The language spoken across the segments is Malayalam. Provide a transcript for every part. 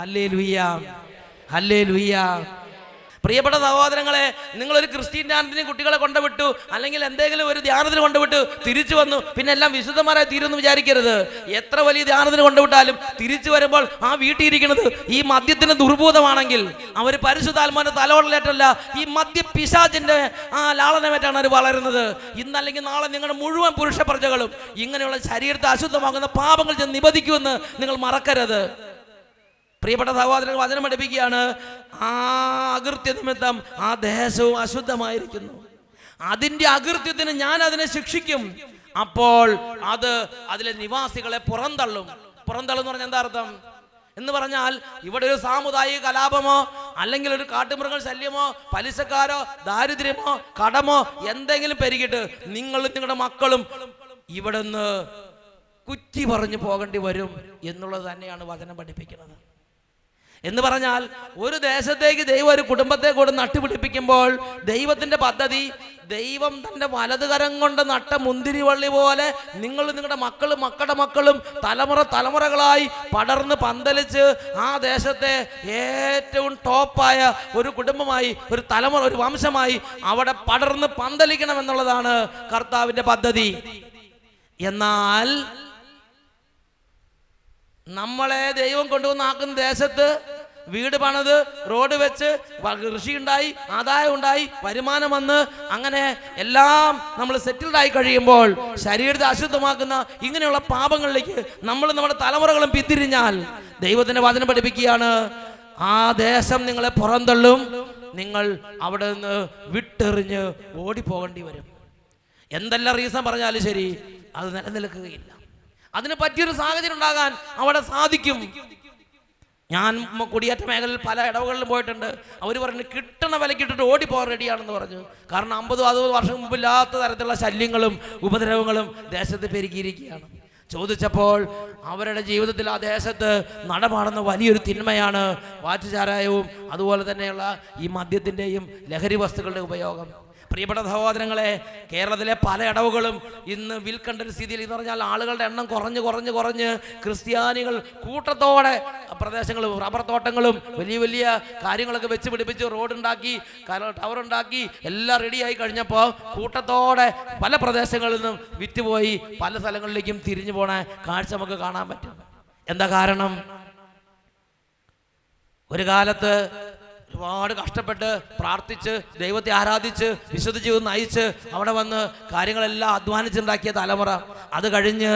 Hallelujah, hallelujah. പ്രിയപ്പെട്ട സഹോദരങ്ങളെ, നിങ്ങളൊരു ക്രിസ്ത്യൻ ധ്യാനത്തിന് കുട്ടികളെ കൊണ്ടുവിട്ടു, അല്ലെങ്കിൽ എന്തെങ്കിലും ഒരു ധ്യാനത്തിന് കൊണ്ടുവിട്ടു, തിരിച്ചു വന്നു, പിന്നെ എല്ലാം വിശുദ്ധന്മാരായി തീരുമെന്ന് വിചാരിക്കരുത്. എത്ര വലിയ ധ്യാനത്തിന് കൊണ്ടുവിട്ടാലും തിരിച്ചു വരുമ്പോൾ ആ വീട്ടിൽ ഇരിക്കുന്നത് ഈ മദ്യത്തിന് ദുർഭൂതമാണെങ്കിൽ അവർ പരിശുദ്ധാത്മാവിന്റെ തലവടലേറ്റല്ല, ഈ മദ്യ പിശാചിന്റെ ലാളനമേറ്റാണ് അവർ വളരുന്നത്. ഇന്നല്ലെങ്കിൽ നാളെ നിങ്ങളുടെ മുഴുവൻ പുരുഷ പ്രജകളും ഇങ്ങനെയുള്ള ശരീരത്തെ അശുദ്ധമാകുന്ന പാപങ്ങൾ ചെന്ന് നിബന്ധിക്കുമെന്ന് നിങ്ങൾ മറക്കരുത്. പ്രിയപ്പെട്ട സഹോദരങ്ങൾ, വചനം പഠിപ്പിക്കുകയാണ്, ആ അകൃത്യ നിമിത്തം ആ ദേശവും അശുദ്ധമായിരിക്കുന്നു, അതിൻ്റെ അകൃത്യത്തിന് ഞാൻ അതിനെ ശിക്ഷിക്കും, അപ്പോൾ അതിലെ നിവാസികളെ പുറന്തള്ളും. പുറന്തള്ളും എന്ന് പറഞ്ഞാൽ എന്താ അർത്ഥം എന്ന് പറഞ്ഞാൽ, ഇവിടെ ഒരു സാമുദായിക കലാപമോ അല്ലെങ്കിൽ ഒരു കാട്ടുമൃഗ ശല്യമോ പലിശക്കാരോ ദാരിദ്ര്യമോ കടമോ എന്തെങ്കിലും പെരുകിട്ട് നിങ്ങളും നിങ്ങളുടെ മക്കളും ഇവിടെ നിന്ന് കുറ്റി പറഞ്ഞു പോകേണ്ടി വരും എന്നുള്ളത് തന്നെയാണ് വചനം പഠിപ്പിക്കുന്നത്. എന്ന് പറഞ്ഞാൽ, ഒരു ദേശത്തേക്ക് ദൈവം ഒരു കുടുംബത്തെ കൂടെ നട്ടുപിടിപ്പിക്കുമ്പോൾ ദൈവത്തിന്റെ പദ്ധതി, ദൈവം തന്റെ വലതുകരം കൊണ്ട് നട്ട മുന്തിരിവള്ളി പോലെ നിങ്ങളും നിങ്ങളുടെ മക്കളും മക്കളുടെ മക്കളും തലമുറകളായി പടർന്ന് പന്തലിച്ച് ആ ദേശത്തെ ഏറ്റവും ടോപ്പായ ഒരു കുടുംബമായി, ഒരു തലമുറ, ഒരു വംശമായി അവിടെ പടർന്ന് പന്തലിക്കണം എന്നുള്ളതാണ് കർത്താവിന്റെ പദ്ധതി. എന്നാൽ നമ്മളെ ദൈവം കൊണ്ടുവന്ന് ആക്കുന്ന ദേശത്ത് വീട് പണിത് റോഡ് വെച്ച് കൃഷി ഉണ്ടായി, ആദായം ഉണ്ടായി, വരുമാനം വന്ന് അങ്ങനെ എല്ലാം നമ്മൾ സെറ്റിൽഡ് ആയി കഴിയുമ്പോൾ ശരീരത്തെ അശുദ്ധമാക്കുന്ന ഇങ്ങനെയുള്ള പാപങ്ങളിലേക്ക് നമ്മുടെ തലമുറകളും പിന്തിരിഞ്ഞാൽ ദൈവത്തിന്റെ വചനം പഠിപ്പിക്കുകയാണ്, ആ ദേശം നിങ്ങളെ പുറന്തള്ളും, നിങ്ങൾ അവിടെ നിന്ന് വിട്ടെറിഞ്ഞ് ഓടിപ്പോകേണ്ടി വരും. എന്തെല്ലാം റീസൺ പറഞ്ഞാലും ശരി, അത് നിലനിൽക്കുകയില്ല. അതിന് പറ്റിയൊരു സാഹചര്യം ഉണ്ടാകാൻ അവിടെ സാധിക്കും. ഞാൻ കുടിയേറ്റ മേഖലയിൽ പല ഇടവകളിലും പോയിട്ടുണ്ട്. അവർ പറഞ്ഞു കിട്ടണ വിലക്കിട്ടിട്ട് ഓടിപ്പോകാൻ റെഡിയാണെന്ന് പറഞ്ഞു. കാരണം 50-60 വർഷം മുമ്പില്ലാത്ത തരത്തിലുള്ള ശല്യങ്ങളും ഉപദ്രവങ്ങളും ദേശത്ത് പെരുകിയിരിക്കുകയാണ്. ചോദിച്ചപ്പോൾ അവരുടെ ജീവിതത്തിൽ ആ ദേശത്ത് നടമാടുന്ന വലിയൊരു തിന്മയാണ് വാറ്റുചാരായവും അതുപോലെ തന്നെയുള്ള ഈ മദ്യത്തിൻ്റെയും ലഹരി വസ്തുക്കളുടെ ഉപയോഗം. പ്രിയപ്പെട്ട സഹോദരങ്ങളെ, കേരളത്തിലെ പല ഇടവുകളും ഇന്ന് വിൽക്കേണ്ട ഒരു സ്ഥിതിയിൽ എന്ന് പറഞ്ഞാൽ ആളുകളുടെ എണ്ണം കുറഞ്ഞ് ക്രിസ്ത്യാനികൾ കൂട്ടത്തോടെ പ്രദേശങ്ങളും റബ്ബർ തോട്ടങ്ങളും വലിയ വലിയ കാര്യങ്ങളൊക്കെ വെച്ച് പിടിപ്പിച്ച് റോഡുണ്ടാക്കി, ടവറുണ്ടാക്കി എല്ലാം റെഡിയായി കഴിഞ്ഞപ്പോൾ കൂട്ടത്തോടെ പല പ്രദേശങ്ങളിൽ നിന്നും വിറ്റുപോയി പല സ്ഥലങ്ങളിലേക്കും തിരിഞ്ഞു പോണ കാഴ്ച നമുക്ക് കാണാൻ പറ്റും. എന്താ കാരണം? ഒരു കാലത്ത് ഒരുപാട് കഷ്ടപ്പെട്ട് പ്രാർത്ഥിച്ച് ദൈവത്തെ ആരാധിച്ച് വിശുദ്ധ ജീവിതം നയിച്ച് അവിടെ വന്ന് കാര്യങ്ങളെല്ലാം അധ്വാനിച്ചുണ്ടാക്കിയ തലമുറ, അത് കഴിഞ്ഞ്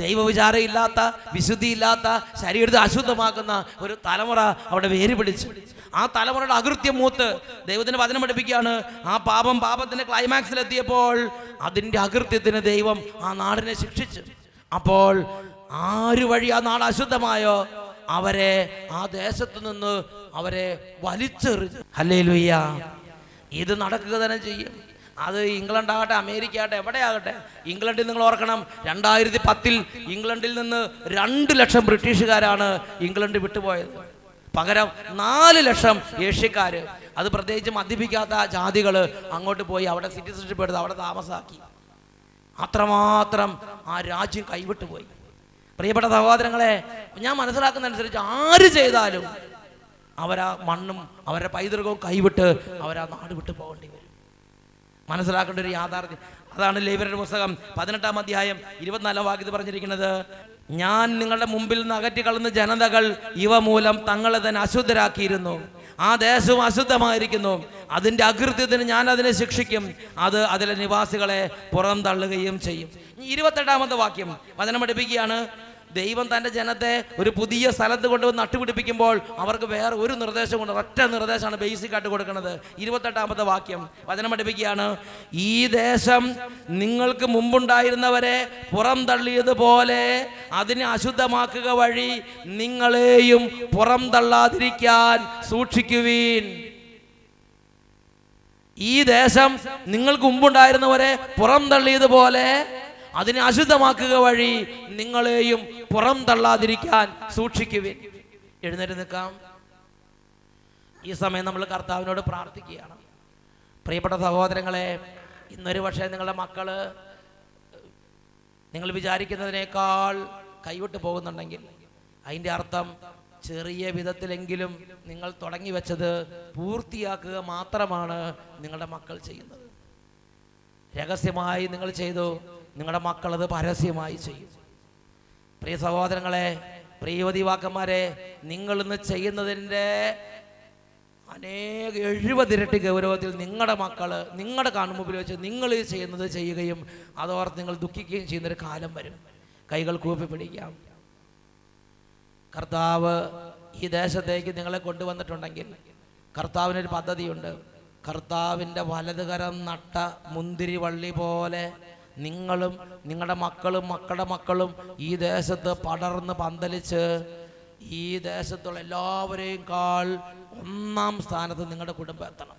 ദൈവവിചാരം ഇല്ലാത്ത, വിശുദ്ധി ഇല്ലാത്ത, ശരീരത്തെ അശുദ്ധമാക്കുന്ന ഒരു തലമുറ അവിടെ വേര് പിടിച്ചു. ആ തലമുറയുടെ അകൃത്യം മൂത്ത് ദൈവത്തിന് വചനം പഠിപ്പിക്കുകയാണ്, ആ പാപത്തിന്റെ ക്ലൈമാക്സിലെത്തിയപ്പോൾ അതിൻ്റെ അകൃത്യത്തിന് ദൈവം ആ നാടിനെ ശിക്ഷിച്ചു. അപ്പോൾ ആര് വഴി ആ നാട് അശുദ്ധമായോ അവരെ ആ ദേശത്ത് നിന്ന് അവരെ വലിച്ചെറിഞ്ഞു. ഹല്ലേലൂയ. ഇത് നടക്കുക തന്നെ ചെയ്യും. അത് ഇംഗ്ലണ്ട് ആകട്ടെ, അമേരിക്ക ആകട്ടെ, എവിടെയാകട്ടെ. ഇംഗ്ലണ്ടിൽ നിങ്ങൾ ഓർക്കണം, 2010 ഇംഗ്ലണ്ടിൽ നിന്ന് 2 ലക്ഷം ബ്രിട്ടീഷുകാരാണ് ഇംഗ്ലണ്ട് വിട്ടുപോയത്. പകരം 4 ലക്ഷം ഏഷ്യക്കാര്, അത് പ്രത്യേകിച്ച് മദ്യപിക്കാത്ത ജാതികൾ അങ്ങോട്ട് പോയി അവിടെ സിറ്റിസൺഷിപ്പ് എടുത്ത് അവിടെ താമസാക്കി. അത്രമാത്രം ആ രാജ്യം കൈവിട്ടു പോയി. പ്രിയപ്പെട്ട സഹോദരങ്ങളെ, ഞാൻ മനസ്സിലാക്കുന്നതനുസരിച്ച് ആര് ചെയ്താലും അവരാ മണ്ണും അവരുടെ പൈതൃകവും കൈവിട്ട് അവരാ നാട് വിട്ടു പോകേണ്ടി വരും. മനസ്സിലാക്കേണ്ട ഒരു യാഥാർത്ഥ്യം അതാണ്. ലേവ്യരുടെ പുസ്തകം 18-ാം അധ്യായം 24-ാം വാക്യത്തിൽ പറഞ്ഞിരിക്കുന്നത്, ഞാൻ നിങ്ങളുടെ മുമ്പിൽ നിന്ന് അകറ്റിക്കളയുന്ന ജനതകൾ ഇവ മൂലം തങ്ങളെ തന്നെ അശുദ്ധരാക്കിയിരുന്നു, ആ ദേശവും അശുദ്ധമായിരിക്കുന്നു, അതിൻ്റെ അകൃത്യത്തിന് ഞാൻ അതിനെ ശിക്ഷിക്കും, അത് അതിലെ നിവാസികളെ പുറന്തള്ളുകയും ചെയ്യും. 28-ാമത്തെ വാക്യം വചനം പഠിപ്പിക്കുകയാണ്, ദൈവം തൻ്റെ ജനത്തെ ഒരു പുതിയ സ്ഥലത്ത് കൊണ്ടുവന്ന് നട്ടുപിടിപ്പിക്കുമ്പോൾ അവർക്ക് വേറെ ഒരു നിർദ്ദേശമുണ്ട്. ഒറ്റ നിർദ്ദേശമാണ് ബേസിക്കായിട്ട് കൊടുക്കുന്നത്. 28-ാമത്തെ വാക്യം വചനം പഠിപ്പിക്കുകയാണ്, ഈ ദേശം നിങ്ങൾക്ക് മുമ്പുണ്ടായിരുന്നവരെ പുറംതള്ളിയതുപോലെ അതിനെ അശുദ്ധമാക്കുക വഴി നിങ്ങളെയും പുറംതള്ളാതിരിക്കാൻ സൂക്ഷിക്കുവീൻ. ഈ ദേശം നിങ്ങൾക്ക് മുമ്പുണ്ടായിരുന്നവരെ പുറംതള്ളിയതുപോലെ അതിനെ അശുദ്ധമാക്കുക വഴി നിങ്ങളെയും പുറംതള്ളാതിരിക്കാൻ സൂക്ഷിക്കുവിൻ. എഴുന്നേറ്റ് നിൽക്കാം. ഈ സമയം നമ്മൾ കർത്താവിനോട് പ്രാർത്ഥിക്കുകയാണ്. പ്രിയപ്പെട്ട സഹോദരങ്ങളെ, ഇന്നൊരു പക്ഷേ നിങ്ങളുടെ മക്കള് നിങ്ങൾ വിചാരിക്കുന്നതിനേക്കാൾ കൈവിട്ട് പോകുന്നുണ്ടെങ്കിൽ അതിൻ്റെ അർത്ഥം ചെറിയ വിധത്തിലെങ്കിലും നിങ്ങൾ തുടങ്ങി വെച്ചത് പൂർത്തിയാക്കുക മാത്രമാണ് നിങ്ങളുടെ മക്കൾ ചെയ്യുന്നത്. രഹസ്യമായി നിങ്ങൾ ചെയ്തു, നിങ്ങളുടെ മക്കൾ അത് പരസ്യമായി ചെയ്യും. പ്രിയ സഹോദരങ്ങളെ, പ്രിയ യുവതിവാക്കന്മാരെ, നിങ്ങൾ ഇന്ന് ചെയ്യുന്നതിൻ്റെ 70 ഇരട്ടി ഗൗരവത്തിൽ നിങ്ങളുടെ മക്കൾ നിങ്ങളുടെ കൺമുമ്പിൽ വെച്ച് നിങ്ങൾ ചെയ്യുന്നത് ചെയ്യുകയും അതോർത്ത് നിങ്ങൾ ദുഃഖിക്കുകയും ചെയ്യുന്നൊരു കാലം വരും. കൈകൾ കൂപ്പി പിടിക്കാം. കർത്താവ് ഈ ദേശത്തേക്ക് നിങ്ങളെ കൊണ്ടുവന്നിട്ടുണ്ടെങ്കിൽ കർത്താവിനൊരു പദ്ധതിയുണ്ട്. കർത്താവിൻ്റെ വലതുകരം നട്ട മുന്തിരി വള്ളി പോലെ നിങ്ങളും നിങ്ങളുടെ മക്കളും മക്കളുടെ മക്കളും ഈ ദേശത്ത് പടർന്ന് പന്തലിച്ച് ഈ ദേശത്തുള്ള എല്ലാവരെയും ഒന്നാം സ്ഥാനത്ത് നിങ്ങളുടെ കുടുംബം എത്തണം.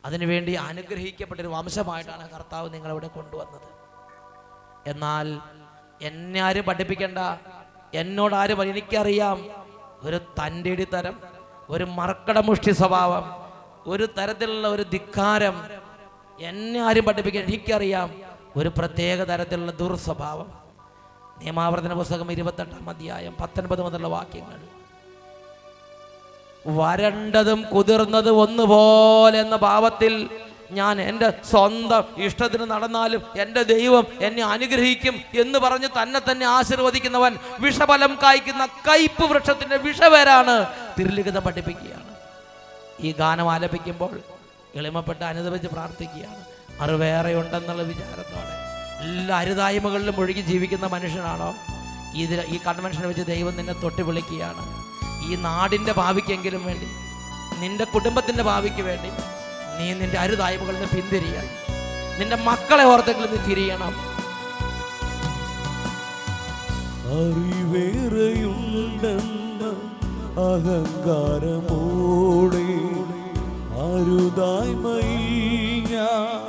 അതിനുവേണ്ടി അനുഗ്രഹിക്കപ്പെട്ടൊരു വംശമായിട്ടാണ് കർത്താവ് നിങ്ങളിവിടെ കൊണ്ടുവന്നത്. എന്നാൽ എന്നെ ആരും പഠിപ്പിക്കേണ്ട, എന്നോടാരും, എനിക്കറിയാം ഒരു തൻ്റെടി തരം, ഒരു മർക്കടമുഷ്ടി സ്വഭാവം, ഒരു തരത്തിലുള്ള ഒരു ധിക്കാരം. എന്നെ ആരും പഠിപ്പിക്കാൻ എനിക്കറിയാം ഒരു പ്രത്യേക തരത്തിലുള്ള ദുർസ്വഭാവം. നിയമാവർത്തന പുസ്തകം 28-ാം അധ്യായം 19 മുതലുള്ള വാക്യങ്ങൾ. വരണ്ടതും കുതിർന്നതും ഒന്നുപോലെ എന്ന ഭാവത്തിൽ ഞാൻ എൻ്റെ സ്വന്തം ഇഷ്ടത്തിന് നടന്നാലും എൻ്റെ ദൈവം എന്നെ അനുഗ്രഹിക്കും എന്ന് പറഞ്ഞ് തന്നെ ആശീർവദിക്കുന്നവൻ വിഷഫലം കായ്ക്കുന്ന കയ്പ് വൃക്ഷത്തിൻ്റെ വിഷവേരാണ്. തിരുലിഖിതം പഠിപ്പിക്കുകയാണ്. ഈ ഗാനം ആലപിക്കുമ്പോൾ എളിമപ്പെട്ട് അനുദപിച്ച് പ്രാർത്ഥിക്കുകയാണ്. അത് വേറെ ഉണ്ടെന്നുള്ള വിചാരത്തോടെ എല്ലാ അരുതായ്മകളിലും ഒഴുകി ജീവിക്കുന്ന മനുഷ്യനാണോ? ഈ കൺവെൻഷനെ വെച്ച് ദൈവം നിന്നെ തൊട്ടി വിളിക്കുകയാണ്. ഈ നാടിൻ്റെ ഭാവിക്കെങ്കിലും വേണ്ടി, നിന്റെ കുടുംബത്തിൻ്റെ ഭാവിക്ക് വേണ്ടി നീ നിന്റെ അരുതായ്മകളിൽ നിന്ന് പിന്തിരിയണം. നിന്റെ മക്കളെ ഓർത്തെങ്കിലും നീ തിരിയണം. അറിവേറെയുണ്ടെന്ന അഹങ്കാരമോടെ അരുതായ്മയിൽ ഞാൻ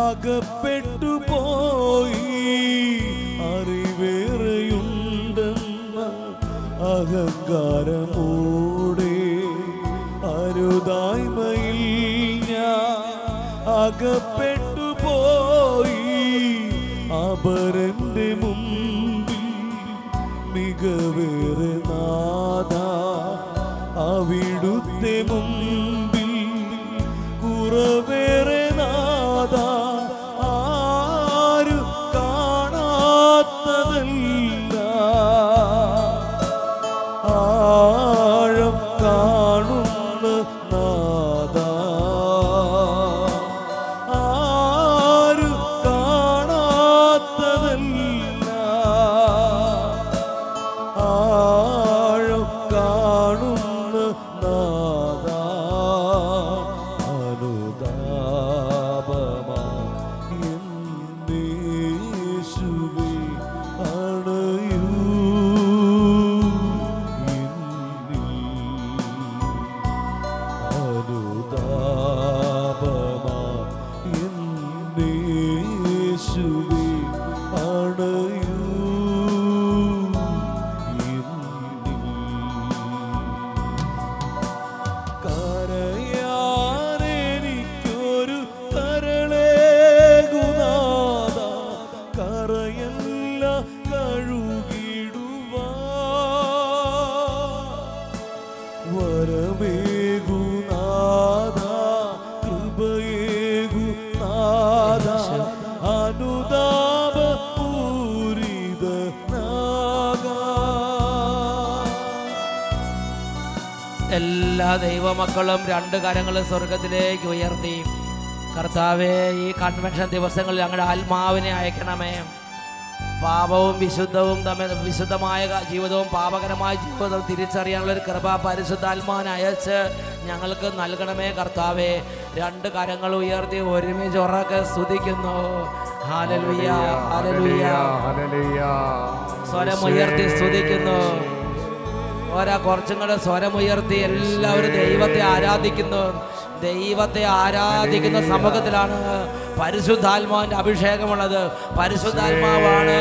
അകപ്പെട്ടു പോയി. അറിവേറെയുണ്ടെന്ന അഹങ്കാരമോടെ അരുതായ്മയിൽ ഞാൻ അകപ്പെട്ടു പോയി. അപരന്റെ മുമ്പിൽ മികവേറെ നാഥ, അവിടുത്തെ മുമ്പിൽ കുറവേറെ നാഥ. ആരും കാണാത്തതല്ല ആഴം കാണുന്ന നാഥ. ആരും കാണാത്തതല്ല ആഴം കാണുന്ന നാഥ. അനുതാപമാ എന്നേശുവേ അണയൂ എന്നിൽ. അനുതാപമാ എന്നേശുവേ അണയൂ എന്നിൽ. കരയാനെനിക്കൊരു കരളേകുനാഥ, കരയല്ല കഴുകിടുവാൻ. വരമേകുനാഥ, കൃപയേകുനാഥ, അനുതാപ പൂരിതനാകാൻ. എല്ലാ ദൈവമക്കളും 2 കരങ്ങൾ സ്വർഗത്തിലേക്ക് ഉയർത്തി, കർത്താവേ, ഈ കൺവെൻഷൻ ദിവസങ്ങളിൽ ഞങ്ങളുടെ ആത്മാവിനെ അയക്കണമേ. പാപവും വിശുദ്ധവും തമ്മിൽ, വിശുദ്ധമായ ജീവിതവും പാപകരമായ ജീവിതവും തിരിച്ചറിയാനുള്ളൊരു കൃപ പരിശുദ്ധാത്മാവിനെ അയച്ച് ഞങ്ങൾക്ക് നൽകണമേ കർത്താവേ. 2 കരങ്ങൾ ഉയർത്തി ഒരുമിച്ച് ഉറക്കെ സ്തുതിക്കുന്നു. Hallelujah, hallelujah, hallelujah. സ്വരമുയർത്തി സ്തുതിക്കുന്നു. കുറച്ചും കൂടെ സ്വരമുയർത്തി എല്ലാവരും ദൈവത്തെ ആരാധിക്കുന്നു. ദൈവത്തെ ആരാധിക്കുന്ന സമൂഹത്തിലാണ് പരിശുദ്ധാത്മാവിന്റെ അഭിഷേകമുള്ളത്. പരിശുദ്ധാത്മാവാണ്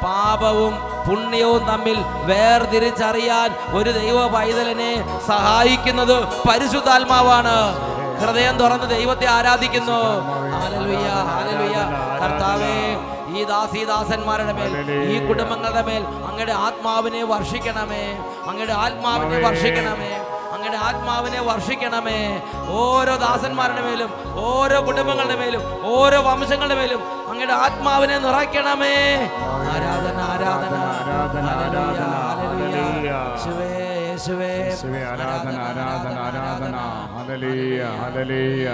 പാപവും പുണ്യവും തമ്മിൽ വേർതിരിച്ചറിയാൻ ഒരു ദൈവ പൈതലിനെ സഹായിക്കുന്നത്. പരിശുദ്ധാത്മാവാണ്. ഹൃദയം തുറന്ന് ദൈവത്തെ ആരാധിക്കുന്നു. Hallelujah, hallelujah. കർത്താവേ, ഈ ഈ ദാസീദാസന്മാരുടെ മേൽ, ഈ കുടുംബങ്ങളുടെ മേൽ അങ്ങയുടെ ആത്മാവിനെ വർഷിക്കണമേ, അങ്ങയുടെ ആത്മാവിനെ വർഷിക്കണമേ, അങ്ങയുടെ ആത്മാവിനെ വർഷിക്കണമേ. ഓരോ ദാസന്മാരുടെ മേലും, ഓരോ കുടുംബങ്ങളുടെ മേലും, ഓരോ വംശങ്ങളുടെ മേലും അങ്ങയുടെ ആത്മാവിനെ നിറയ്ക്കണമേ. ആരാധന ആരാധന ആരാധന ആരാധന യേശുവേ യേശുവേ ആരാധന ആരാധന ആരാധന ഹല്ലേലൂയ ഹല്ലേലൂയ.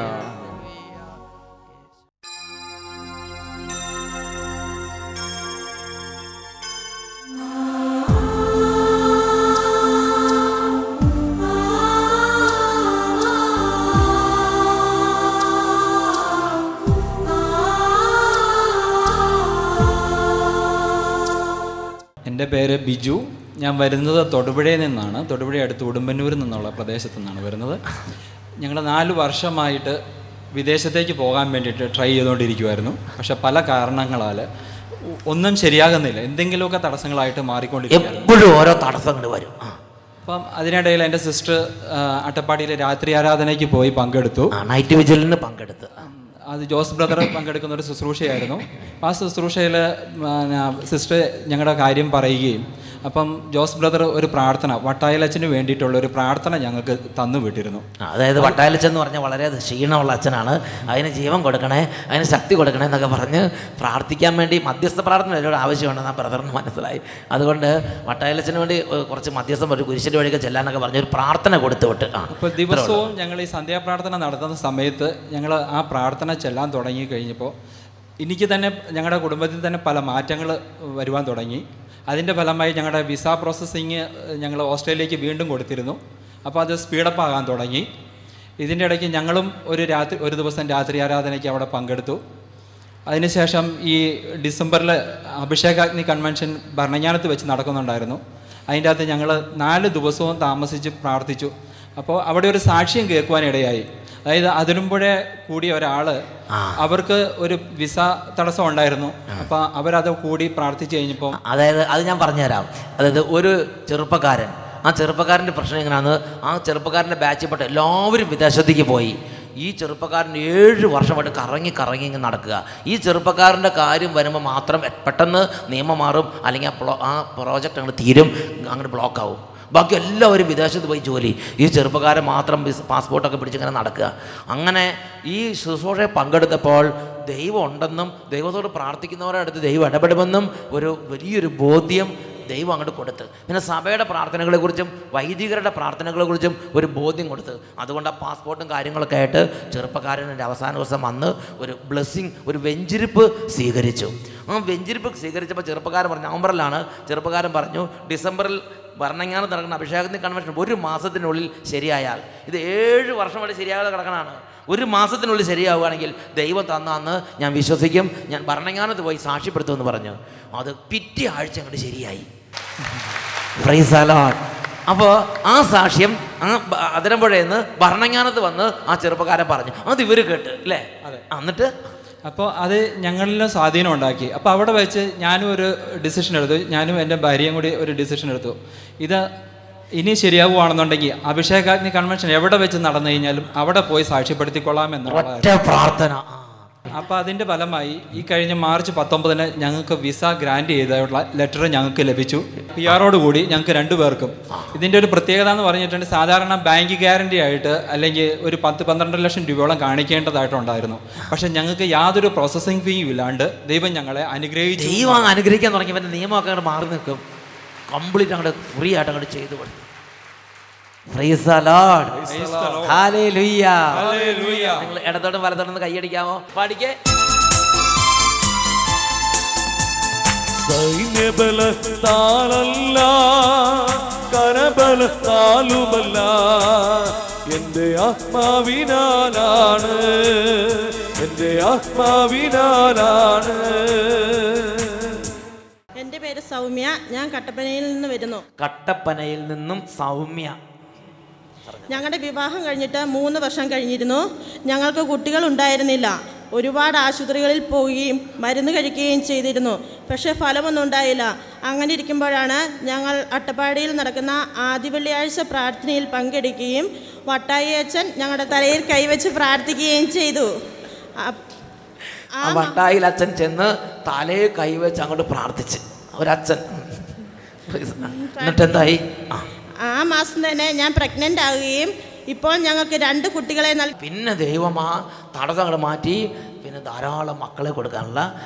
എൻ്റെ പേര് ബിജു. ഞാൻ വരുന്നത് തൊടുപുഴയിൽ നിന്നാണ്. തൊടുപുഴ അടുത്ത് ഉടുമ്പന്നൂരിൽ നിന്നുള്ള പ്രദേശത്തു നിന്നാണ് വരുന്നത്. ഞങ്ങൾ 4 വർഷമായിട്ട് വിദേശത്തേക്ക് പോകാൻ വേണ്ടിയിട്ട് ട്രൈ ചെയ്തുകൊണ്ടിരിക്കുമായിരുന്നു. പക്ഷെ പല കാരണങ്ങളാൽ ഒന്നും ശരിയാകുന്നില്ല. എന്തെങ്കിലുമൊക്കെ തടസ്സങ്ങളായിട്ട് മാറിക്കൊണ്ടിരിക്കുകയാണ്. എപ്പോഴും ഓരോ തടസ്സങ്ങൾ വരും. അപ്പം അതിനിടയിൽ എൻ്റെ സിസ്റ്റർ അട്ടപ്പാടിയിലെ രാത്രി ആരാധനയ്ക്ക് പോയി പങ്കെടുത്തു. നൈറ്റ് വിജിലിന് പങ്കെടുത്ത്. അത് ജോസ് ബ്രദർ പങ്കെടുക്കുന്ന ഒരു ശുശ്രൂഷയായിരുന്നു. ആ ശുശ്രൂഷയിൽ സിസ്റ്റർ ഞങ്ങളുടെ കാര്യം പറയുകയും അപ്പം ജോസ് ബ്രദർ ഒരു പ്രാർത്ഥന, വട്ടായലച്ചന് വേണ്ടിയിട്ടുള്ള ഒരു പ്രാർത്ഥന ഞങ്ങൾക്ക് തന്നു വിട്ടിരുന്നു. അതായത് വട്ടായലച്ചൻ എന്ന് പറഞ്ഞാൽ വളരെ ക്ഷീണമുള്ള അച്ഛനാണ്, അതിന് ജീവൻ കൊടുക്കണേ, അതിന് ശക്തി കൊടുക്കണേ എന്നൊക്കെ പറഞ്ഞ് പ്രാർത്ഥിക്കാൻ വേണ്ടി മധ്യസ്ഥ പ്രാർത്ഥന എന്നോട് ആവശ്യമുണ്ടെന്ന് ആ ബ്രദറിന് മനസ്സിലായി. അതുകൊണ്ട് വട്ടായലച്ചന് വേണ്ടി കുറച്ച് മധ്യസ്ഥം ഒരു കുരിശിൻ്റെ വഴിയൊക്കെ ചെല്ലാനൊക്കെ പറഞ്ഞ് ഒരു പ്രാർത്ഥന കൊടുത്തു വിട്ട്. അപ്പോൾ ദിവസവും ഞങ്ങൾ ഈ സന്ധ്യാപ്രാർത്ഥന നടത്തുന്ന സമയത്ത് ഞങ്ങൾ ആ പ്രാർത്ഥന ചെല്ലാൻ തുടങ്ങി കഴിഞ്ഞപ്പോൾ എനിക്ക് തന്നെ ഞങ്ങളുടെ കുടുംബത്തിൽ തന്നെ പല മാറ്റങ്ങൾ വരുവാൻ തുടങ്ങി. അതിൻ്റെ ഫലമായി ഞങ്ങളുടെ വിസ പ്രോസസ്സിങ് ഞങ്ങൾ ഓസ്ട്രേലിയക്ക് വീണ്ടും കൊടുത്തിരുന്നു. അപ്പോൾ അത് സ്പീഡപ്പ് ആകാൻ തുടങ്ങി. ഇതിൻ്റെ ഇടയ്ക്ക് ഞങ്ങളും ഒരു ദിവസം രാത്രി ആരാധനയ്ക്ക് അവിടെ പങ്കെടുത്തു. അതിനുശേഷം ഈ ഡിസംബറിൽ അഭിഷേകാഗ്നി കൺവെൻഷൻ ഭരണങ്ങാനത്ത് വെച്ച് നടക്കുന്നുണ്ടായിരുന്നു. അതിൻ്റെ അകത്ത് ഞങ്ങൾ 4 ദിവസവും താമസിച്ച് പ്രാർത്ഥിച്ചു. അപ്പോൾ അവിടെ ഒരു സാക്ഷ്യം കേൾക്കുവാനിടയായി. അതായത് അതിനുമ്പോഴേ കൂടിയ ഒരാൾ, അവർക്ക് ഒരു വിസ തടസ്സം ഉണ്ടായിരുന്നു. അപ്പോൾ അവരത് കൂടി പ്രാർത്ഥിച്ചു കഴിഞ്ഞപ്പോൾ, അതായത് അത് ഞാൻ പറഞ്ഞുതരാം. അതായത് ഒരു ചെറുപ്പക്കാരൻ, ആ ചെറുപ്പക്കാരൻ്റെ പ്രശ്നം എങ്ങനെയാണ്, ആ ചെറുപ്പക്കാരൻ്റെ ബാച്ചിൽപ്പെട്ട എല്ലാവരും വിദേശത്തേക്ക് പോയി. ഈ ചെറുപ്പക്കാരൻ 7 വർഷമായിട്ട് കറങ്ങി ഇങ്ങനെ നടക്കുക. ഈ ചെറുപ്പക്കാരൻ്റെ കാര്യം വരുമ്പോൾ മാത്രം പെട്ടെന്ന് നിയമം മാറും, അല്ലെങ്കിൽ ആ പ്രോജക്റ്റ് അങ്ങോട്ട് തീരും, അങ്ങോട്ട് ബ്ലോക്കാവും. ബാക്കി എല്ലാവരും വിദേശത്ത് പോയി ജോലി, ഈ ചെറുപ്പക്കാരൻ മാത്രം പാസ്പോർട്ടൊക്കെ പിടിച്ചിങ്ങനെ നടക്കുക. അങ്ങനെ ഈ ശുശ്രൂഷയെ പങ്കെടുത്തപ്പോൾ ദൈവം ഉണ്ടെന്നും ദൈവത്തോട് പ്രാർത്ഥിക്കുന്നവരുടെ അടുത്ത് ദൈവം ഇടപെടുമെന്നും ഒരു വലിയൊരു ബോധ്യം ദൈവം അങ്ങോട്ട് കൊടുത്ത്. പിന്നെ സഭയുടെ പ്രാർത്ഥനകളെക്കുറിച്ചും വൈദികരുടെ പ്രാർത്ഥനകളെക്കുറിച്ചും ഒരു ബോധ്യം കൊടുത്ത്. അതുകൊണ്ട് ആ പാസ്പോർട്ടും കാര്യങ്ങളൊക്കെ ആയിട്ട് ചെറുപ്പക്കാരൻ്റെ അവസാന ദിവസം വന്ന് ഒരു ബ്ലെസ്സിങ്, ഒരു വെഞ്ചിരിപ്പ് സ്വീകരിച്ചു. ആ വെഞ്ചിരിപ്പ് സ്വീകരിച്ചപ്പോൾ ചെറുപ്പക്കാരൻ പറഞ്ഞു, നവംബറിലാണ്, ചെറുപ്പക്കാരൻ പറഞ്ഞു ഡിസംബറിൽ ഭരണങ്ങാനത്ത് നടക്കുന്ന അഭിഷേകത്തിന് കൺവെൻഷൻ 1 മാസത്തിനുള്ളിൽ ശരിയായാൽ, ഇത് 7 വർഷമായിട്ട് ശരിയാകാതെ കിടക്കണതാണ്, 1 മാസത്തിനുള്ളിൽ ശരിയാവുകയാണെങ്കിൽ ദൈവം തന്നാന്ന് ഞാൻ വിശ്വസിക്കും, ഞാൻ ഭരണങ്ങാനത്ത് പോയി സാക്ഷ്യപ്പെടുത്തുമെന്ന് പറഞ്ഞു. അത് പിറ്റേ ആഴ്ച അങ്ങോട്ട് ശരിയായി. Praise the Lord. അപ്പോൾ ആ സാക്ഷ്യം അതിരമ്പുഴയെന്ന് ഭരണങ്ങാനത്ത് വന്ന് ആ ചെറുപ്പക്കാരൻ പറഞ്ഞു. അത് ഇവർ കേട്ട് അല്ലേ? എന്നിട്ട് അപ്പോൾ അത് ഞങ്ങളിലും സ്വാധീനം ഉണ്ടാക്കി. അപ്പോൾ അവിടെ വെച്ച് ഞാനും ഒരു ഡിസിഷൻ എടുത്തു. ഞാനും എൻ്റെ ഭാര്യയും കൂടി ഒരു ഡിസിഷൻ എടുത്തു. ഇത് ഇനി ശരിയാവുകയാണെന്നുണ്ടെങ്കിൽ അഭിഷേകാഗ്നി കൺവെൻഷൻ എവിടെ വെച്ച് നടന്നു കഴിഞ്ഞാലും അവിടെ പോയി സാക്ഷ്യപ്പെടുത്തിക്കൊള്ളാം എന്നുള്ള പ്രാർത്ഥന. അപ്പോൾ അതിൻ്റെ ഫലമായി ഈ കഴിഞ്ഞ മാർച്ച് 19 ഞങ്ങൾക്ക് വിസ ഗ്രാൻറ്റ് ചെയ്തുള്ള ലെറ്റർ ഞങ്ങൾക്ക് ലഭിച്ചു. PR കൂടി ഞങ്ങൾക്ക് 2 പേർക്കും. ഇതിൻ്റെ ഒരു പ്രത്യേകത എന്ന് പറഞ്ഞിട്ടുണ്ട്, സാധാരണ ബാങ്ക് ഗ്യാരണ്ടി ആയിട്ട് അല്ലെങ്കിൽ ഒരു 10-12 ലക്ഷം രൂപയോളം കാണിക്കേണ്ടതായിട്ടുണ്ടായിരുന്നു. പക്ഷെ ഞങ്ങൾക്ക് യാതൊരു പ്രോസസ്സിംഗ് ഫീയും ഇല്ലാണ്ട് ദൈവം ഞങ്ങളെ അനുഗ്രഹിച്ചു. ദൈവം അനുഗ്രഹിക്കാൻ തുടങ്ങി. പിന്നെ നിയമമൊക്കെ അങ്ങോട്ട് മാറി നിൽക്കും, കംപ്ലീറ്റ് അങ്ങോട്ട് ഫ്രീ ആയിട്ട് അങ്ങോട്ട് ചെയ്തു കൊടുക്കും. Praise the Lord. Hallelujah. നിങ്ങൾ ഇടത്തോട്ടും വലത്തോട്ടും കൈയടിക്കാമോ? പാടിക്കേ. സൈന്യബലത്താലല്ല കരബലത്താലുമല്ല, എൻ്റെ ആത്മാവിനാലാണ്, എൻ്റെ ആത്മാവിനാലാണ്. എൻ്റെ പേര് സൗമ്യ, ഞാൻ കട്ടപ്പനയിൽ നിന്ന് വരുന്നു. കട്ടപ്പനയിൽ നിന്നും സൗമ്യ. ഞങ്ങളുടെ വിവാഹം കഴിഞ്ഞിട്ട് 3 വർഷം കഴിഞ്ഞിരുന്നു. ഞങ്ങൾക്ക് കുട്ടികൾ ഉണ്ടായിരുന്നില്ല. ഒരുപാട് ആശുപത്രികളിൽ പോവുകയും മരുന്ന് കഴിക്കുകയും ചെയ്തിരുന്നു. പക്ഷേ ഫലമൊന്നും ഉണ്ടായില്ല. അങ്ങനെ ഇരിക്കുമ്പോഴാണ് ഞങ്ങൾ അട്ടപ്പാടിയിൽ നടക്കുന്ന ആദ്യ വെള്ളിയാഴ്ച പ്രാർത്ഥനയിൽ പങ്കെടുക്കുകയും വട്ടായി അച്ഛൻ ഞങ്ങളുടെ തലയിൽ കൈവച്ച് പ്രാർത്ഥിക്കുകയും ചെയ്തു. ആ വണ്ടായിൽ അച്ഛൻ ചെന്ന് തലയെ കൈവച്ച് അങ്ങോട്ട് പ്രാർത്ഥിച്ച് ഒരച്ഛൻ. എന്നിട്ട് എന്തായി? ആ മാസം തന്നെ ഞാൻ പ്രഗ്നൻ്റ് ആവുകയും ഇപ്പോൾ ഞങ്ങൾക്ക് 2 കുട്ടികളെ നൽകി. പിന്നെ ദൈവം ആ തടസ്സങ്ങൾ മാറ്റി പിന്നെ ധാരാളം മക്കളെ കൊടുക്കാനുള്ള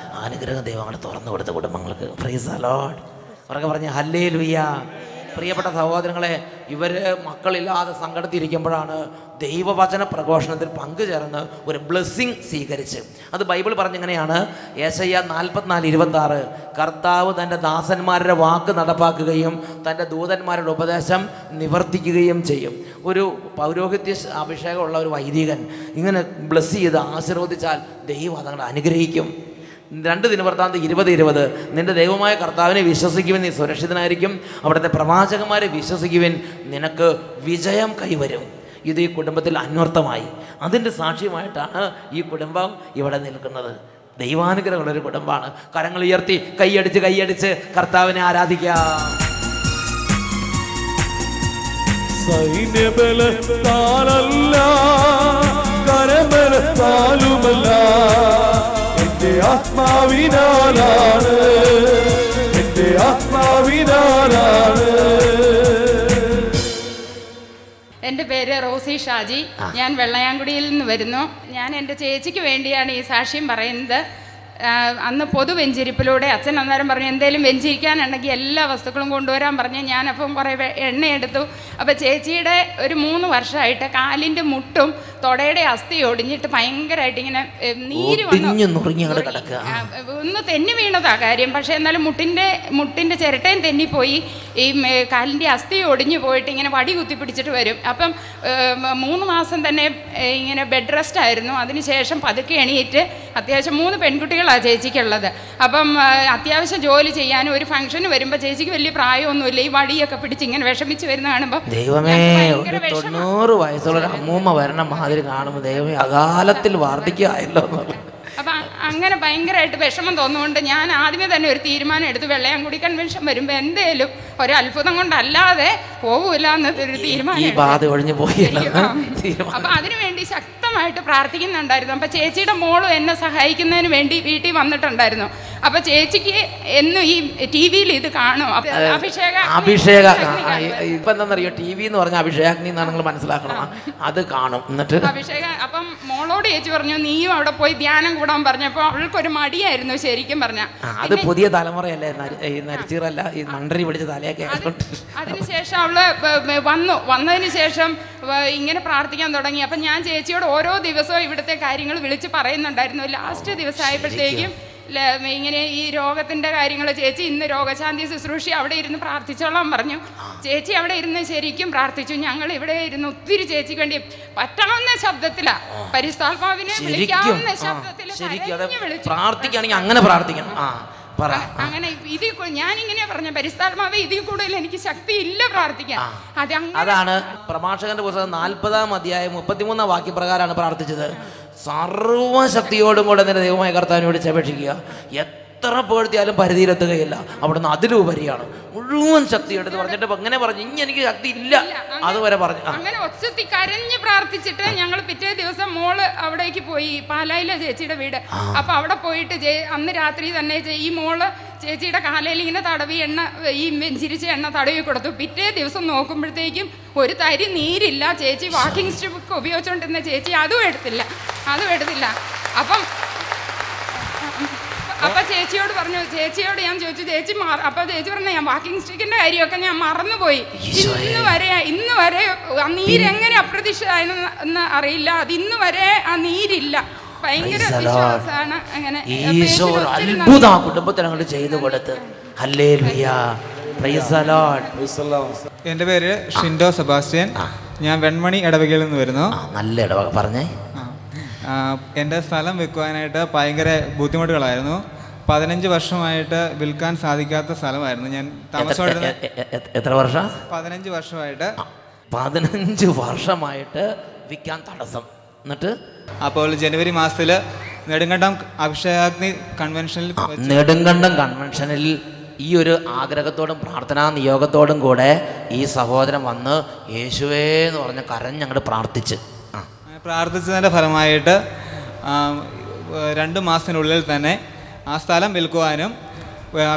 അനുഗ്രഹം ദൈവം അങ്ങോട്ട് തുറന്നു കൊടുത്ത കുടുംബങ്ങൾക്ക്. Praise the Lord. അവരൊക്കെ പറഞ്ഞ് ഹല്ലേലൂയ. പ്രിയപ്പെട്ട സഹോദരങ്ങളെ, ഇവർ മക്കളില്ലാതെ സങ്കടത്തിരിക്കുമ്പോഴാണ് ദൈവവചന പ്രഘോഷണത്തിൽ പങ്കുചേർന്ന് ഒരു ബ്ലെസ്സിങ് സ്വീകരിച്ച്. അത് ബൈബിൾ പറഞ്ഞിങ്ങനെയാണ്, യെശയ്യാ 44:26, കർത്താവ് തൻ്റെ ദാസന്മാരുടെ വാക്ക് നടപ്പാക്കുകയും തൻ്റെ ദൂതന്മാരുടെ ഉപദേശം നിവർത്തിക്കുകയും ചെയ്യും. ഒരു പൗരോഹിത്യ അഭിഷേകമുള്ള ഒരു വൈദികൻ ഇങ്ങനെ ബ്ലെസ് ചെയ്ത് ആശീർവദിച്ചാൽ ദൈവം അതങ്ങോട്ട് അനുഗ്രഹിക്കും. 2 ദിനവൃത്താന്തം 20:20, നിന്റെ ദൈവമായ കർത്താവിനെ വിശ്വസിക്കുവിൻ, നീ സുരക്ഷിതനായിരിക്കും, അവിടുത്തെ പ്രവാചകന്മാരെ വിശ്വസിക്കുവിൻ, നിനക്ക് വിജയം കൈവരും. ഇത് ഈ കുടുംബത്തിൽ അന്വർത്ഥമായി. അതിൻ്റെ സാക്ഷ്യമായിട്ടാണ് ഈ കുടുംബം ഇവിടെ നിൽക്കുന്നത്. ദൈവാനുഗ്രഹമുള്ളൊരു കുടുംബമാണ്. കരങ്ങൾ ഉയർത്തി കൈയടിച്ച് കർത്താവിനെ ആരാധിക്കാം. സൈന്യബലത്താലല്ല കരബലത്താലുമല്ല എന്റെ ആത്മാവിനാലാണ്, എന്റെ ആത്മാവിനാലാണ്. എൻ്റെ പേര് റോസി ഷാജി. ഞാൻ വെള്ളയാങ്കുടിയിൽ നിന്ന് വരുന്നു. ഞാൻ എൻ്റെ ചേച്ചിക്ക് വേണ്ടിയാണ് ഈ സാക്ഷ്യം പറയുന്നത്. അന്ന് പൊതു വെഞ്ചിരിപ്പിലൂടെ അച്ഛൻ അന്നേരം പറഞ്ഞു എന്തെങ്കിലും വെഞ്ചിരിക്കാനുണ്ടെങ്കിൽ എല്ലാ വസ്തുക്കളും കൊണ്ടുവരാൻ പറഞ്ഞ് ഞാനപ്പം കുറേ എണ്ണയെടുത്തു. അപ്പോൾ ചേച്ചിയുടെ ഒരു 3 വർഷമായിട്ട് കാലിൻ്റെ മുട്ടും തൊടയുടെ അസ്ഥി ഒടിഞ്ഞിട്ട് ഭയങ്കരമായിട്ട് ഇങ്ങനെ നീര് വന്നു, ഒന്ന് തെന്നി വീണതാ കാര്യം. പക്ഷേ എന്നാലും മുട്ടിൻ്റെ ചിരട്ടയും തെന്നിപ്പോയി, ഈ കാലിൻ്റെ അസ്ഥി ഒടിഞ്ഞു പോയിട്ട് ഇങ്ങനെ വടി കുത്തിപ്പിടിച്ചിട്ട് വരും. അപ്പം 3 മാസം തന്നെ ഇങ്ങനെ ബെഡ് റെസ്റ്റ് ആയിരുന്നു. അതിനുശേഷം പതുക്കെ എണീറ്റ് അത്യാവശ്യം 3 പെൺകുട്ടികളാണ് ചേച്ചിക്കുള്ളത്. അപ്പം അത്യാവശ്യം ജോലി ചെയ്യാനും ഒരു ഫംഗ്ഷന് വരുമ്പോൾ ചേച്ചിക്ക് വലിയ പ്രായമൊന്നുമില്ല, ഈ വടിയൊക്കെ പിടിച്ച് ഇങ്ങനെ വിഷമിച്ച് വരുന്ന കാണുമ്പോൾ ദൈവമേ 90 വയസ്സുള്ള അമ്മൂമ്മ വരണ മാതിരി കാണുമ്പോൾ ദൈവമേ അകാലത്തിൽ വാർദ്ധക്യമായല്ലോ. അപ്പം അങ്ങനെ ഭയങ്കരമായിട്ട് വിഷമം തോന്നുകൊണ്ട് ഞാൻ ആദ്യമേ തന്നെ ഒരു തീരുമാനം എടുത്തു, വെള്ളയാങ്കുടി കൺവെൻഷൻ വരുമ്പോൾ എന്തേലും ഒരു അത്ഭുതം കൊണ്ടല്ലാതെ പോകൂല എന്നൊരു തീരുമാനം. അപ്പം അതിനുവേണ്ടി ശക്തമായിട്ട് പ്രാർത്ഥിക്കുന്നുണ്ടായിരുന്നു. അപ്പം ചേച്ചിയുടെ മോളും എന്നെ സഹായിക്കുന്നതിന് വേണ്ടി വീട്ടിൽ വന്നിട്ടുണ്ടായിരുന്നു. അപ്പം ചേച്ചിക്ക് എന്നും ഈ TV-യിൽ ഇത് കാണും. അഭിഷേക ഇപ്പം എന്താണെന്നറിയോ, TV എന്ന് പറഞ്ഞാൽ അഭിഷേകാഗ്നി എന്നാണ് നിങ്ങൾ മനസ്സിലാക്കണം. അത് കാണും. എന്നിട്ട് അഭിഷേക അപ്പം മോളോട് ചേച്ചി പറഞ്ഞു നീയും അവിടെ പോയി ധ്യാനം കൂടാൻ പറഞ്ഞപ്പോൾ അവൾക്കൊരു മടിയായിരുന്നു ശരിക്കും പറഞ്ഞാൽ. അത് പുതിയ തലമുറയല്ലേ, നരിച്ചീറല്ല, ഈ മണ്ടരി പിടിച്ച തലയൊക്കെ. അതിനുശേഷം അവള് വന്നതിന് ശേഷം ഇങ്ങനെ പ്രാർത്ഥിക്കാൻ തുടങ്ങി. അപ്പം ഞാൻ ചേച്ചിയോട് ഓരോ ദിവസവും ഇവിടുത്തെ കാര്യങ്ങൾ വിളിച്ച് പറയുന്നുണ്ടായിരുന്നു. ലാസ്റ്റ് ദിവസമായപ്പോഴത്തേക്കും ഇങ്ങനെ ഈ രോഗത്തിൻ്റെ കാര്യങ്ങൾ ചേച്ചി ഇന്ന് രോഗശാന്തി ശുശ്രൂഷ അവിടെ ഇരുന്ന് പ്രാർത്ഥിച്ചോളാൻ പറഞ്ഞു. ചേച്ചി അവിടെ ഇരുന്ന് ശരിക്കും പ്രാർത്ഥിച്ചു. ഞങ്ങൾ ഇവിടെ ഇരുന്ന് ഒത്തിരി ചേച്ചിക്ക് വേണ്ടി പറ്റാവുന്ന ശബ്ദത്തിലാണ്, പരിശുദ്ധാത്മാവിനെ വിളിക്കാവുന്ന ശബ്ദത്തിൽ പ്രാർത്ഥിക്കുകയാണെങ്കിൽ അങ്ങനെ പ്രാർത്ഥിക്കണം. അങ്ങനെ ഇതിൽ ഞാനിങ്ങനെയാ പറഞ്ഞ പരിശുദ്ധാത്മാവേ ഇതിൽ കൂടുതൽ എനിക്ക് ശക്തി ഇല്ല പ്രാർത്ഥിക്കാൻ. അതാണ് പ്രഭാഷകന്റെ പുസ്തകം 40-ാം അധ്യായം 33-ാം വാക്യപ്രകാരമാണ് പ്രാർത്ഥിച്ചത്. സർവശക്തിയോടും കൂടെ നിന്റെ ദൈവമായ കർത്താവിനോട് അപേക്ഷിക്കുക, എത്ര പേഴ്ത്തിയാലും പരിധിയിലെത്തുകയില്ല, അവിടുന്ന് അതിലുപരിയാണ്. മുഴുവൻ ശക്തി എടുത്ത് പറഞ്ഞിട്ട് അങ്ങനെ പറഞ്ഞു ഇനി എനിക്ക് ശക്തി ഇല്ല അതുവരെ പറഞ്ഞു. അങ്ങനെ ഒച്ചത്തി കരഞ്ഞ് പ്രാർത്ഥിച്ചിട്ട് ഞങ്ങൾ പിറ്റേ ദിവസം മോള് അവിടേക്ക് പോയി, പാലായിലെ ചേച്ചിയുടെ വീട്. അപ്പൊ അവിടെ പോയിട്ട് അന്ന് രാത്രി തന്നെ ഈ മോള് ചേച്ചിയുടെ കാലയിൽ ഇങ്ങനെ തടവി ഈ വെഞ്ചിരിച്ച എണ്ണ തടവി കൊടുത്തു. പിറ്റേ ദിവസം നോക്കുമ്പോഴത്തേക്കും ഒരു തരി നീരില്ല. ചേച്ചി വാക്കിംഗ് സ്റ്റിക്ക് ഉപയോഗിച്ചുകൊണ്ടിരുന്ന ചേച്ചി അതും എടുത്തില്ല. അപ്പം ചേച്ചിയോട് ഞാൻ ചോദിച്ചു ചേച്ചി അപ്പം ചേച്ചി പറഞ്ഞു ഞാൻ വാക്കിംഗ് സ്റ്റിക്കിന്റെ കാര്യമൊക്കെ ഞാൻ മറന്നുപോയി. ഇന്ന് വരെ ആ നീരെങ്ങനെ അപ്രത്യക്ഷമായെന്ന് അറിയില്ല. അത് ഇന്ന് വരെ ആ നീരില്ല. ഭയങ്കര വിശ്വാസമാണ്. അങ്ങനെ അത്ഭുതം കുടുംബത്തിനങ്ങോട്ട് ചെയ്തു കൊടുത്ത്. Hallelujah, praise the Lord. എൻ്റെ പേര് ഷിൻഡോ സെബാസ്റ്റ്യൻ. ഞാൻ വെൺമണി ഇടവകയിൽ നിന്ന് വരുന്നു. നല്ല ഇടവക പറഞ്ഞേ. എൻ്റെ സ്ഥലം വിൽക്കുവാനായിട്ട് ഭയങ്കര ബുദ്ധിമുട്ടുകളായിരുന്നു. 15 വർഷമായിട്ട് വിൽക്കാൻ സാധിക്കാത്ത സ്ഥലമായിരുന്നു ഞാൻ താമസിച്ചുകൊണ്ടിരുന്നത്. എത്ര വർഷം? 15 വർഷമായിട്ട്. 15 വർഷമായിട്ട് വിൽക്കാൻ തടസ്സം. എന്നിട്ട് അപ്പോൾ ജനുവരി മാസത്തിൽ നെടുങ്കണ്ടം അഭിഷേകാഗ്നി കൺവെൻഷനിൽ ഈ ഒരു ആഗ്രഹത്തോടും പ്രാർത്ഥനാ നിയോഗത്തോടും കൂടെ ഈ സഹോദരൻ വന്ന് യേശുവേ എന്ന് പറഞ്ഞ് കരഞ്ഞങ്ങോട്ട് പ്രാർത്ഥിച്ചതിൻ്റെ ഫലമായിട്ട് 2 മാസത്തിനുള്ളിൽ തന്നെ ആ സ്ഥലം വിൽക്കുവാനും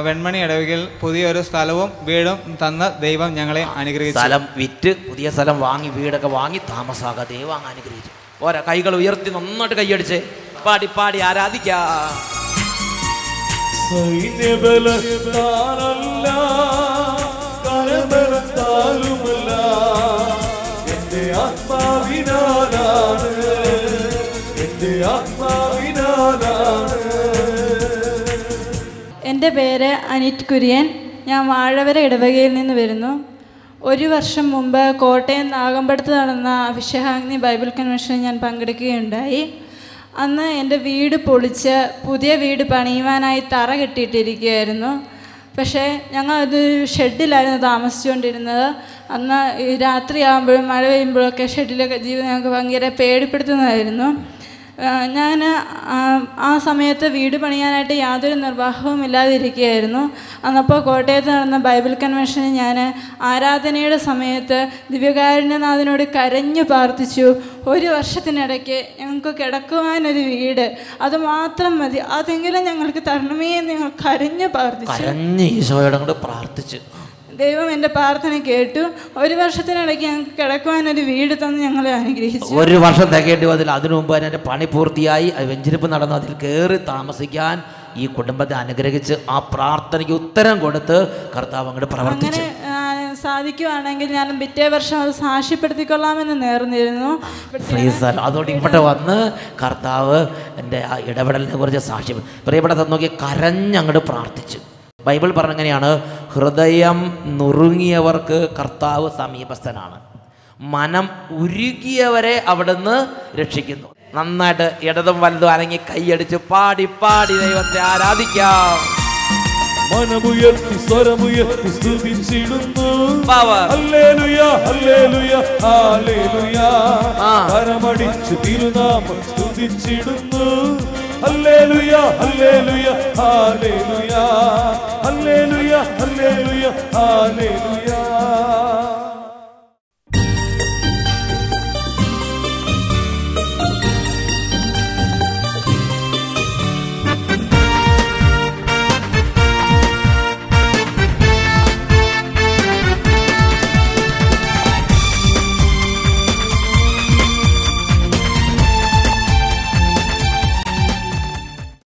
വെൺമണി ഇടവകയിൽ പുതിയൊരു സ്ഥലവും വീടും തന്ന ദൈവം ഞങ്ങളെ അനുഗ്രഹിച്ചു. സ്ഥലം വിറ്റ് പുതിയ സ്ഥലം വാങ്ങി വീടൊക്കെ വാങ്ങി താമസാകാ ദൈവം അങ്ങ് അനുഗ്രഹിച്ചു. ഓരോ കൈകൾ ഉയർത്തി നന്നായിട്ട് കൈയടിച്ച് പാടി പാടി ആരാധിക്കാം. സൈന്യബലത്താലല്ല കരബലത്താലുമല്ല എന്റെ ആത്മാവിനാലാണ്, എന്റെ ആത്മാവിനാലാണ്. എൻ്റെ പേര് അനിറ്റ് കുര്യൻ. ഞാൻ വാഴവര ഇടവകയിൽ നിന്ന് വരുന്നു. 1 വർഷം മുമ്പ് കോട്ടയം നാഗമ്പടത്ത് നടന്ന അഭിഷേകാഗ്നി ബൈബിൾ കൺവെൻഷനിൽ ഞാൻ പങ്കെടുക്കുകയുണ്ടായി. അന്ന് എൻ്റെ വീട് പൊളിച്ച് പുതിയ വീട് പണിയുവാനായി തറ കെട്ടിയിട്ടിരിക്കുകയായിരുന്നു. പക്ഷേ ഞങ്ങൾ ഒരു ഷെഡിലായിരുന്നു താമസിച്ചുകൊണ്ടിരുന്നത്. അന്ന് രാത്രിയാകുമ്പോഴും മഴ പെയ്യുമ്പോഴൊക്കെ ഷെഡിലൊക്കെ ജീവിതം ഞങ്ങൾക്ക് ഭയങ്കര പേടിപ്പെടുത്തുന്നതായിരുന്നു. ഞാൻ ആ സമയത്ത് വീട് പണിയാനായിട്ട് യാതൊരു നിർവാഹവും ഇല്ലാതിരിക്കുകയായിരുന്നു. അന്നപ്പോൾ കോട്ടയത്ത് നടന്ന ബൈബിൾ കൺവെൻഷനിൽ ഞാൻ ആരാധനയുടെ സമയത്ത് ദിവ്യകാരുണ്യനാഥനോട് കരഞ്ഞു പ്രാർത്ഥിച്ചു. 1 വർഷത്തിനിടയ്ക്ക് ഞങ്ങൾക്ക് കിടക്കുവാനൊരു വീട്, അത് മാത്രം മതി, അതെങ്കിലും ഞങ്ങൾക്ക് തരണമേ എന്ന് ഞങ്ങൾ കരഞ്ഞു പ്രാർത്ഥിച്ചു. ദൈവം എൻ്റെ പ്രാർത്ഥന കേട്ടു. 1 വർഷത്തിനിടയ്ക്ക് ഞങ്ങൾക്ക് കിടക്കുവാനൊരു വീട് തന്ന് ഞങ്ങളെ അനുഗ്രഹിച്ചു. 1 വർഷം തികയേണ്ടി വന്നില്ല. അതിനു മുമ്പ് എൻ്റെ പണി പൂർത്തിയായി, വെഞ്ചരിപ്പ് നടന്നു, അതിൽ കയറി താമസിക്കാൻ ഈ കുടുംബത്തെ അനുഗ്രഹിച്ച് ആ പ്രാർത്ഥനയ്ക്ക് ഉത്തരം കൊടുത്ത് കർത്താവ് അങ്ങോട്ട് പ്രവർത്തിച്ചു. അങ്ങനെ സാധിക്കുവാണെങ്കിൽ ഞാൻ പിറ്റേ വർഷം അത് സാക്ഷ്യപ്പെടുത്തിക്കൊള്ളാമെന്ന് നേർന്നിരുന്നു. അതോടെ ഇങ്ങോട്ട് വന്ന് കർത്താവ് എൻ്റെ ആ ഇടപെടലിനെ കുറിച്ച് സാക്ഷ്യം പ്രിയപ്പെട്ട നോക്കി കരഞ്ഞങ്ങോട്ട് പ്രാർത്ഥിച്ചു. ബൈബിൾ പറഞ്ഞെങ്ങനെയാണ്? ഹൃദയം നുറുങ്ങിയവർക്ക് കർത്താവ് സമീപസ്ഥനാണ്, മനം ഉരുകിയവരെ അവിടുന്ന് രക്ഷിക്കുന്നു. നന്നായിട്ട് ഇടതും വലതും അനങ്ങി കൈയടിച്ച് പാടി പാടി ദൈവത്തെ ആരാധിക്കാം. മനമുയർത്തി സ്വരമുയർത്തി സ്തുതിച്ചിടുന്നു. Hallelujah hallelujah hallelujah. കരമടിച്ച് തിരുനാമം സ്തുതിച്ചിടുന്നു. Hallelujah hallelujah hallelujah hallelujah hallelujah hallelujah.